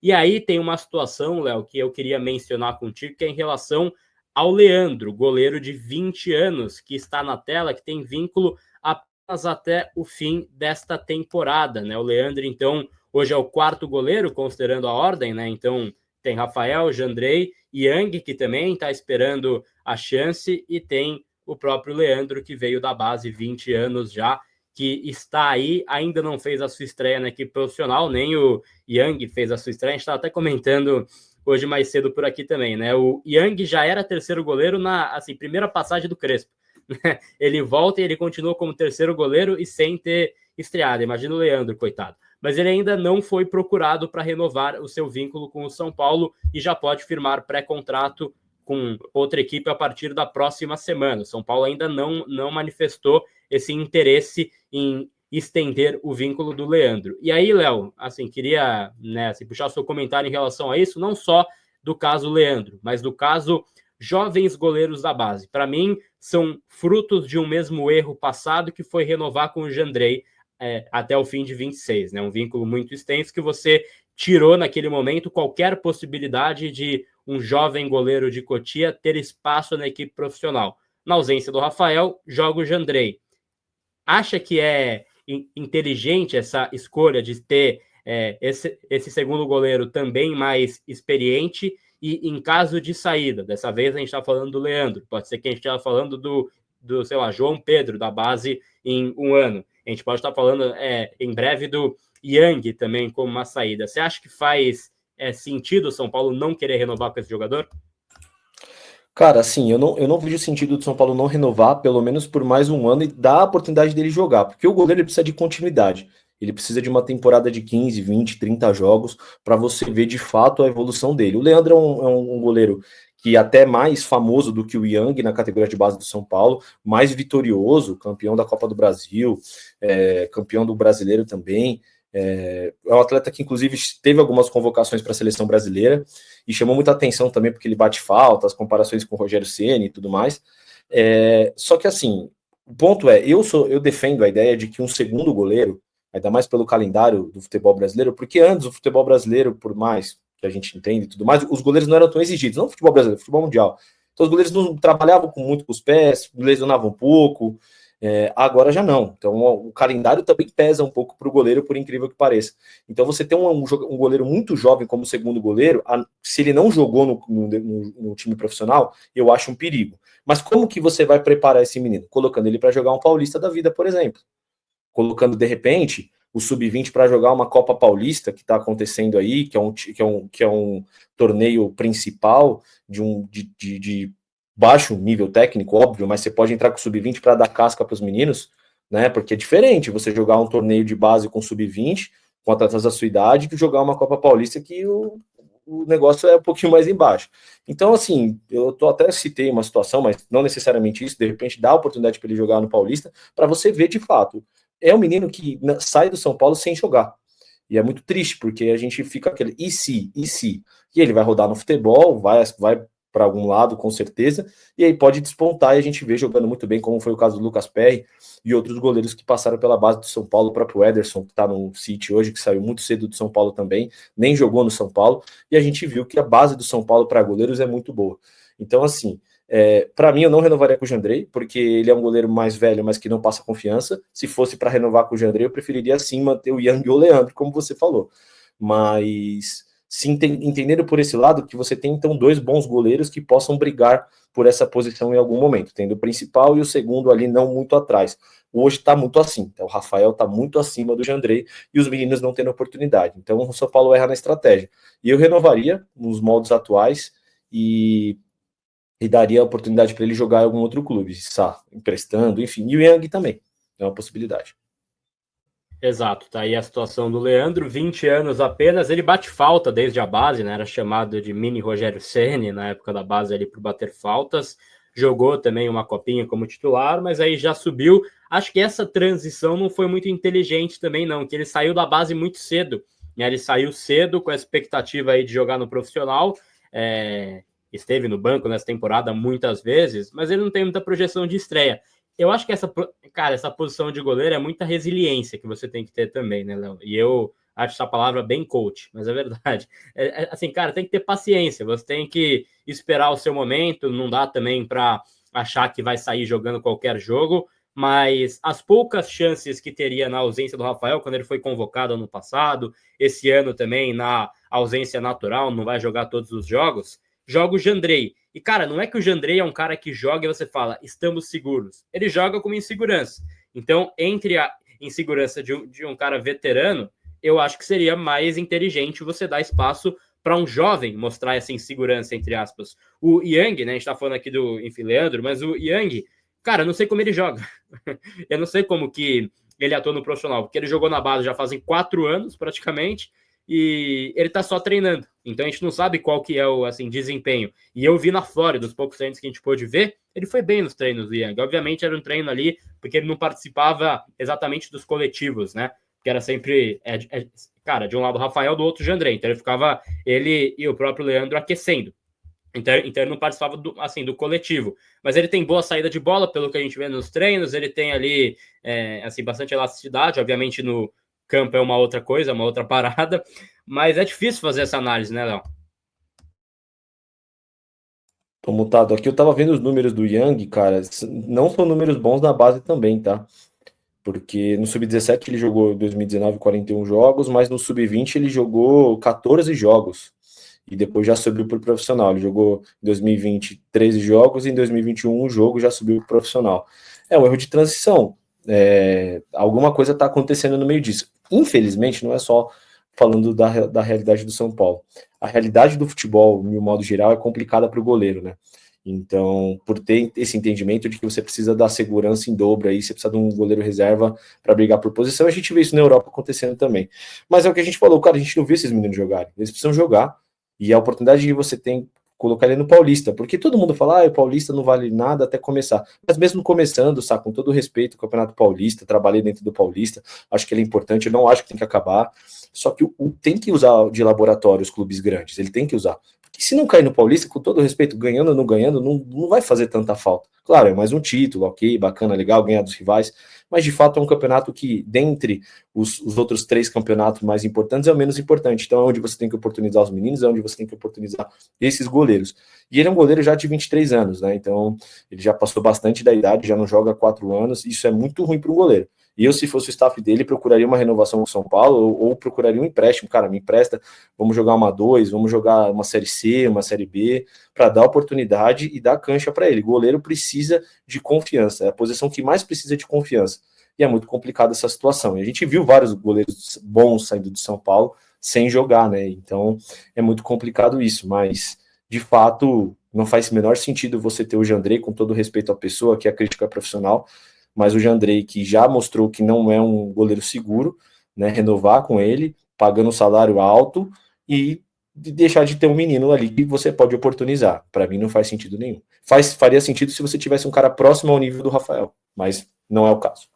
E aí tem uma situação, Léo, que eu queria mencionar contigo, que é em relação ao Leandro, goleiro de 20 anos, que está na tela, que tem vínculo apenas até o fim desta temporada, né? O Leandro, então, hoje é o quarto goleiro, considerando a ordem, né? Então, tem Rafael, Jandrei, Yang, que também está esperando a chance, e tem o próprio Leandro, que veio da base, 20 anos já, que está aí, ainda não fez a sua estreia na equipe profissional, nem o Yang fez a sua estreia. A gente estava até comentando hoje mais cedo por aqui também, né? O Yang já era terceiro goleiro na assim, primeira passagem do Crespo. Ele volta e ele continua como terceiro goleiro e sem ter estreado. Imagina o Leandro, coitado. Mas ele ainda não foi procurado para renovar o seu vínculo com o São Paulo e já pode firmar pré-contrato com outra equipe a partir da próxima semana. O São Paulo ainda não manifestou esse interesse em estender o vínculo do Leandro. E aí, Léo, assim, queria, né, assim, puxar o seu comentário em relação a isso, não só do caso Leandro, mas do caso jovens goleiros da base. Para mim, são frutos de um mesmo erro passado, que foi renovar com o Jandrei até o fim de 26, né? Um vínculo muito extenso que você tirou naquele momento qualquer possibilidade de um jovem goleiro de Cotia ter espaço na equipe profissional. Na ausência do Rafael, joga o Jandrei. Acha que é inteligente essa escolha de ter esse segundo goleiro também mais experiente? E em caso de saída, dessa vez a gente está falando do Leandro, pode ser que a gente esteja falando do, sei lá, João Pedro, da base, em um ano. A gente pode estar falando em breve do Yang também como uma saída. Você acha que faz sentido o São Paulo não querer renovar com esse jogador? Cara, assim, eu não vejo sentido do São Paulo não renovar, pelo menos por mais um ano, e dar a oportunidade dele jogar, porque o goleiro ele precisa de continuidade. Ele precisa de uma temporada de 15, 20, 30 jogos para você ver de fato a evolução dele. O Leandro é um goleiro que é até mais famoso do que o Yang na categoria de base do São Paulo, mais vitorioso, campeão da Copa do Brasil, campeão do Brasileiro também. É um atleta que, inclusive, teve algumas convocações para a seleção brasileira e chamou muita atenção também porque ele bate falta, as comparações com o Rogério Ceni e tudo mais. Só que, assim, o ponto é, eu defendo a ideia de que um segundo goleiro, ainda mais pelo calendário do futebol brasileiro, porque antes o futebol brasileiro, por mais que a gente entenda e tudo mais, os goleiros não eram tão exigidos, não o futebol brasileiro, o futebol mundial. Então os goleiros não trabalhavam muito com os pés, lesionavam um pouco. Agora já não. Então o calendário também pesa um pouco para o goleiro, por incrível que pareça. Então você tem um goleiro muito jovem como segundo goleiro, se ele não jogou no time profissional, eu acho um perigo. Mas como que você vai preparar esse menino? Colocando ele para jogar um Paulista da vida, por exemplo. Colocando, de repente, o Sub-20 para jogar uma Copa Paulista que está acontecendo aí, que é um torneio principal de baixo nível técnico, óbvio, mas você pode entrar com o Sub-20 para dar casca para os meninos, né? Porque é diferente você jogar um torneio de base com Sub-20, com atletas da sua idade, que jogar uma Copa Paulista que o negócio é um pouquinho mais embaixo. Então, assim, até citei uma situação, mas não necessariamente isso, de repente dá a oportunidade para ele jogar no Paulista, para você ver de fato. É um menino que sai do São Paulo sem jogar. E é muito triste, porque a gente fica aquele e se, e se. E ele vai rodar no futebol, vai para algum lado, com certeza, e aí pode despontar e a gente vê jogando muito bem, como foi o caso do Lucas Perry e outros goleiros que passaram pela base do São Paulo, o próprio Ederson, que está no City hoje, que saiu muito cedo do São Paulo também, nem jogou no São Paulo, e a gente viu que a base do São Paulo para goleiros é muito boa. Então, assim, para mim, eu não renovaria com o Jandrei, porque ele é um goleiro mais velho, mas que não passa confiança. Se fosse para renovar com o Jandrei, eu preferiria sim manter o Yang ou o Leandro, como você falou. Mas se entendendo por esse lado, que você tem então dois bons goleiros que possam brigar por essa posição em algum momento, tendo o principal e o segundo ali não muito atrás. Hoje está muito assim, então o Rafael está muito acima do Jandrei e os meninos não tendo oportunidade. Então o São Paulo erra na estratégia. E eu renovaria nos moldes atuais e daria a oportunidade para ele jogar em algum outro clube, emprestando, enfim. E o Yang também, é uma possibilidade. Exato, tá aí a situação do Leandro, 20 anos apenas, ele bate falta desde a base, né? Era chamado de mini Rogério Ceni na época da base ali por bater faltas, jogou também uma copinha como titular, mas aí já subiu. Acho que essa transição não foi muito inteligente também, não, que ele saiu da base muito cedo, né? Ele saiu cedo com a expectativa aí de jogar no profissional, esteve no banco nessa temporada muitas vezes, mas ele não tem muita projeção de estreia. Eu acho que essa posição de goleiro é muita resiliência que você tem que ter também, né, Léo? E eu, acho essa palavra bem coach, mas é verdade. Assim, cara, tem que ter paciência, você tem que esperar o seu momento, não dá também para achar que vai sair jogando qualquer jogo, mas as poucas chances que teria na ausência do Rafael, quando ele foi convocado ano passado, esse ano também na ausência natural, não vai jogar todos os jogos, joga o Jandrei. E, cara, não é que o Jandrei é um cara que joga e você fala, estamos seguros. Ele joga como insegurança. Então, entre a insegurança de um cara veterano, eu acho que seria mais inteligente você dar espaço para um jovem mostrar essa insegurança, entre aspas. O Yang, né, a gente tá falando aqui do, enfim, Leandro, mas o Yang, cara, eu não sei como ele joga. Eu não sei como que ele atua no profissional, porque ele jogou na base já fazem 4 anos, praticamente, e ele tá só treinando. Então a gente não sabe qual que é o assim, desempenho. E eu vi na Flórida, dos poucos treinos que a gente pôde ver, ele foi bem nos treinos do Yang. Obviamente era um treino ali, porque ele não participava exatamente dos coletivos, né? Que era sempre, cara, de um lado o Rafael, do outro o Jandrei. Então ele e o próprio Leandro aquecendo. Então ele não participava do coletivo. Mas ele tem boa saída de bola, pelo que a gente vê nos treinos. Ele tem ali assim, bastante elasticidade. Obviamente no campo é uma outra coisa, uma outra parada. Mas é difícil fazer essa análise, né, Léo? Tô mutado aqui. Eu tava vendo os números do Yang, cara. Não são números bons na base também, tá? Porque no Sub-17 ele jogou em 2019 41 jogos, mas no Sub-20 ele jogou 14 jogos. E depois já subiu para o profissional. Ele jogou em 2020 13 jogos e em 2021 um jogo já subiu para o profissional. É um erro de transição. Alguma coisa está acontecendo no meio disso. Infelizmente, não é só falando da realidade do São Paulo. A realidade do futebol, de um modo geral, é complicada para o goleiro, né? Então, por ter esse entendimento de que você precisa dar segurança em dobro aí, você precisa de um goleiro reserva para brigar por posição, a gente vê isso na Europa acontecendo também. Mas é o que a gente falou, cara, a gente não viu esses meninos jogarem. Eles precisam jogar, e a oportunidade que você tem colocar ele no Paulista, porque todo mundo fala, o Paulista não vale nada até começar. Mas mesmo começando, sabe, com todo respeito ao Campeonato Paulista, trabalhei dentro do Paulista, acho que ele é importante, eu não acho que tem que acabar, só que tem que usar de laboratório os clubes grandes, ele tem que usar. Porque se não cair no Paulista, com todo respeito, ganhando ou não ganhando, não vai fazer tanta falta. Claro, é mais um título, ok, bacana, legal, ganhar dos rivais, mas de fato é um campeonato que, dentre os outros 3 campeonatos mais importantes, é o menos importante. Então é onde você tem que oportunizar os meninos, é onde você tem que oportunizar esses goleiros. E ele é um goleiro já de 23 anos, né? Então ele já passou bastante da idade, já não joga há 4 anos, isso é muito ruim para um goleiro. E eu, se fosse o staff dele, procuraria uma renovação com o São Paulo ou procuraria um empréstimo. Cara, me empresta, vamos jogar uma 2, vamos jogar uma Série C, uma Série B, para dar oportunidade e dar cancha para ele. O goleiro precisa de confiança, é a posição que mais precisa de confiança. E é muito complicada essa situação. E a gente viu vários goleiros bons saindo de São Paulo sem jogar, né? Então é muito complicado isso, mas de fato não faz o menor sentido você ter o Jandrei, com todo respeito à pessoa, que a crítica é profissional, mas o Jandrei, que já mostrou que não é um goleiro seguro, né, renovar com ele, pagando um salário alto e deixar de ter um menino ali que você pode oportunizar. Para mim não faz sentido nenhum. Faria sentido se você tivesse um cara próximo ao nível do Rafael, mas não é o caso.